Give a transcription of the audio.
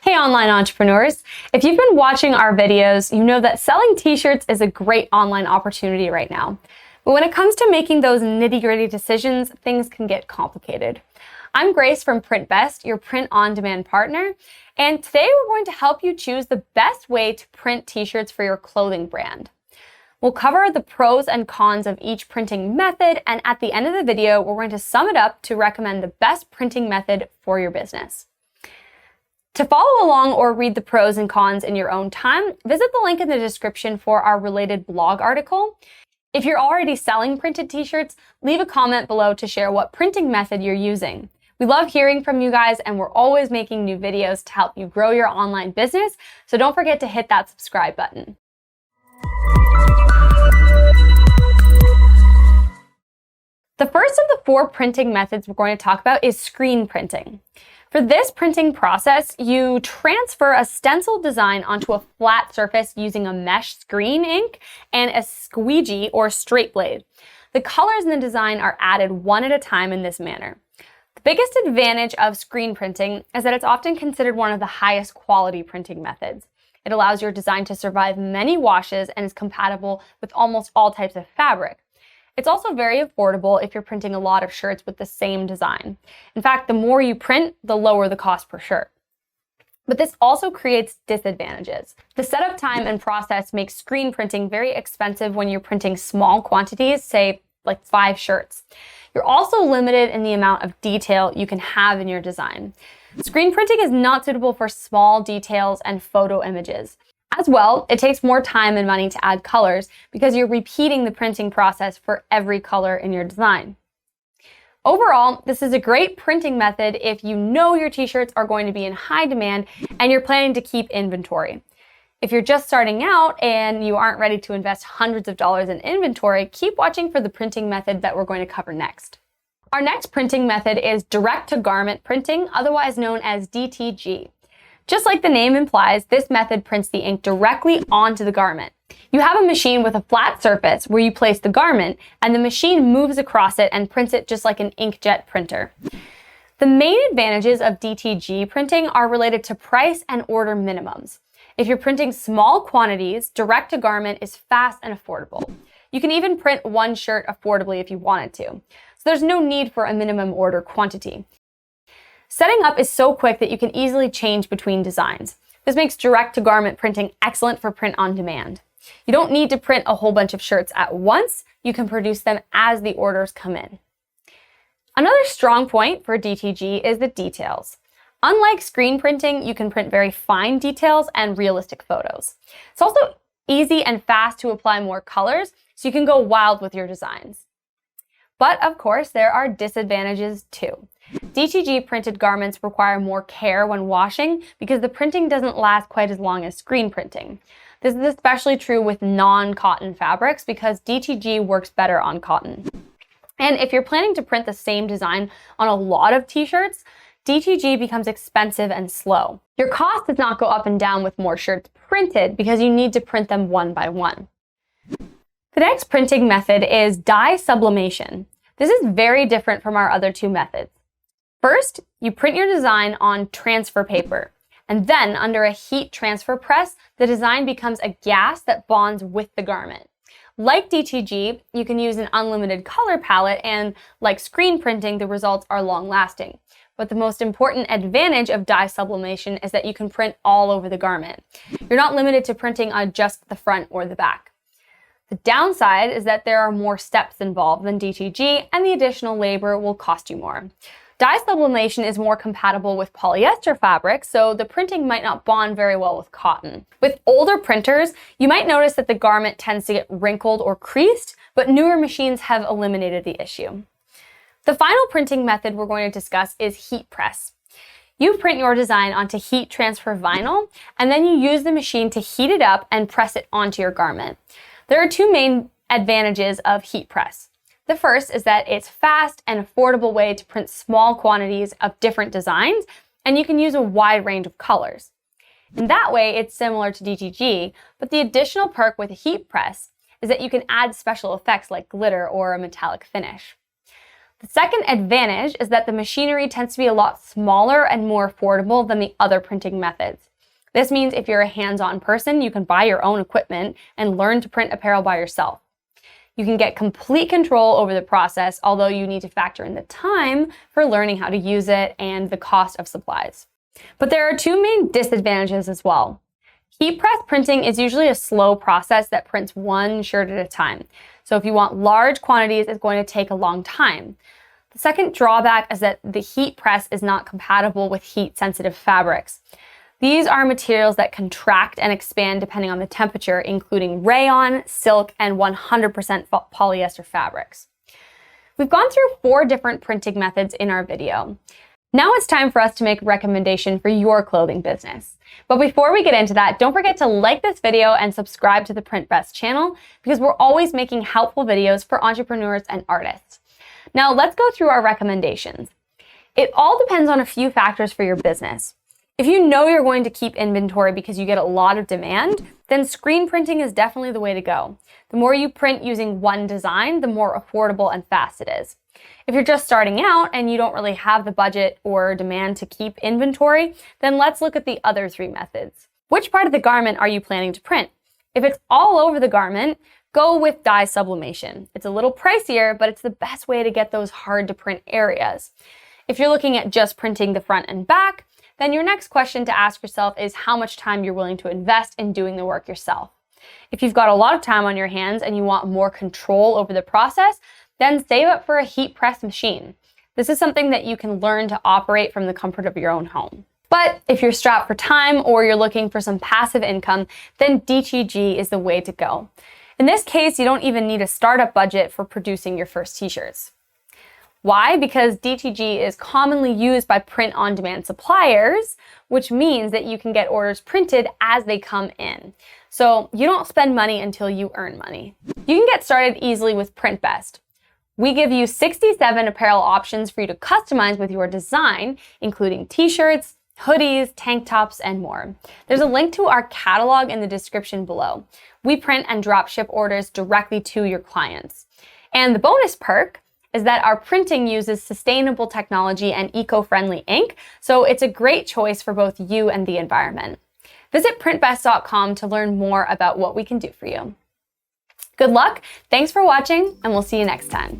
Hey online entrepreneurs! If you've been watching our videos, you know that selling t-shirts is a great online opportunity right now. But when it comes to making those nitty-gritty decisions, things can get complicated. I'm Grace from Print Best, your print-on-demand partner, and today we're going to help you choose the best way to print t-shirts for your clothing brand. We'll cover the pros and cons of each printing method, and at the end of the video, we're going to sum it up to recommend the best printing method for your business. To follow along or read the pros and cons in your own time, visit the link in the description for our related blog article. If you're already selling printed t-shirts, leave a comment below to share what printing method you're using. We love hearing from you guys, and we're always making new videos to help you grow your online business, so don't forget to hit that subscribe button. The first of the 4 printing methods we're going to talk about is screen printing. For this printing process, you transfer a stencil design onto a flat surface using a mesh screen ink and a squeegee or straight blade. The colors in the design are added one at a time in this manner. The biggest advantage of screen printing is that it's often considered one of the highest quality printing methods. It allows your design to survive many washes and is compatible with almost all types of fabric. It's also very affordable if you're printing a lot of shirts with the same design. In fact, the more you print, the lower the cost per shirt. But this also creates disadvantages. The setup time and process makes screen printing very expensive when you're printing small quantities, say like 5 shirts. You're also limited in the amount of detail you can have in your design. Screen printing is not suitable for small details and photo images. As well, it takes more time and money to add colors because you're repeating the printing process for every color in your design. Overall, this is a great printing method if you know your t-shirts are going to be in high demand and you're planning to keep inventory. If you're just starting out and you aren't ready to invest hundreds of dollars in inventory, keep watching for the printing method that we're going to cover next. Our next printing method is direct-to-garment printing, otherwise known as DTG. Just like the name implies, this method prints the ink directly onto the garment. You have a machine with a flat surface where you place the garment, and the machine moves across it and prints it just like an inkjet printer. The main advantages of DTG printing are related to price and order minimums. If you're printing small quantities, direct-to-garment is fast and affordable. You can even print one shirt affordably if you wanted to. So there's no need for a minimum order quantity. Setting up is so quick that you can easily change between designs. This makes direct-to-garment printing excellent for print on demand. You don't need to print a whole bunch of shirts at once. You can produce them as the orders come in. Another strong point for DTG is the details. Unlike screen printing, you can print very fine details and realistic photos. It's also easy and fast to apply more colors, so you can go wild with your designs. But of course, there are disadvantages too. DTG printed garments require more care when washing because the printing doesn't last quite as long as screen printing. This is especially true with non-cotton fabrics because DTG works better on cotton. And if you're planning to print the same design on a lot of t-shirts, DTG becomes expensive and slow. Your cost does not go up and down with more shirts printed because you need to print them one by one. The next printing method is dye sublimation. This is very different from our other 2 methods. First, you print your design on transfer paper, and then under a heat transfer press, the design becomes a gas that bonds with the garment. Like DTG, you can use an unlimited color palette, and like screen printing, the results are long-lasting. But the most important advantage of dye sublimation is that you can print all over the garment. You're not limited to printing on just the front or the back. The downside is that there are more steps involved than DTG, and the additional labor will cost you more. Dye sublimation is more compatible with polyester fabric, so the printing might not bond very well with cotton. With older printers, you might notice that the garment tends to get wrinkled or creased, but newer machines have eliminated the issue. The final printing method we're going to discuss is heat press. You print your design onto heat transfer vinyl, and then you use the machine to heat it up and press it onto your garment. There are 2 main advantages of heat press. The first is that it's fast and affordable way to print small quantities of different designs, and you can use a wide range of colors. In that way, it's similar to DTG, but the additional perk with a heat press is that you can add special effects like glitter or a metallic finish. The second advantage is that the machinery tends to be a lot smaller and more affordable than the other printing methods. This means if you're a hands-on person, you can buy your own equipment and learn to print apparel by yourself. You can get complete control over the process, although you need to factor in the time for learning how to use it and the cost of supplies. But there are two main disadvantages as well. Heat press printing is usually a slow process that prints one shirt at a time. So if you want large quantities, it's going to take a long time. The second drawback is that the heat press is not compatible with heat-sensitive fabrics. These are materials that contract and expand depending on the temperature, including rayon, silk, and 100% polyester fabrics. We've gone through 4 different printing methods in our video. Now it's time for us to make a recommendation for your clothing business. But before we get into that, don't forget to like this video and subscribe to the Print Best channel because we're always making helpful videos for entrepreneurs and artists. Now let's go through our recommendations. It all depends on a few factors for your business. If you know you're going to keep inventory because you get a lot of demand, then screen printing is definitely the way to go. The more you print using one design, the more affordable and fast it is. If you're just starting out and you don't really have the budget or demand to keep inventory, then let's look at the other 3 methods. Which part of the garment are you planning to print? If it's all over the garment, go with dye sublimation. It's a little pricier, but it's the best way to get those hard to print areas. If you're looking at just printing the front and back, then your next question to ask yourself is how much time you're willing to invest in doing the work yourself. If you've got a lot of time on your hands and you want more control over the process, then save up for a heat press machine. This is something that you can learn to operate from the comfort of your own home. But if you're strapped for time or you're looking for some passive income, then DTG is the way to go. In this case, you don't even need a startup budget for producing your first t-shirts. Why? Because DTG is commonly used by print-on-demand suppliers, which means that you can get orders printed as they come in. So you don't spend money until you earn money. You can get started easily with Print Best. We give you 67 apparel options for you to customize with your design, including t-shirts, hoodies, tank tops, and more. There's a link to our catalog in the description below. We print and drop ship orders directly to your clients. And the bonus perk is that our printing uses sustainable technology and eco-friendly ink, so it's a great choice for both you and the environment. Visit printbest.com to learn more about what we can do for you. Good luck, thanks for watching, and we'll see you next time.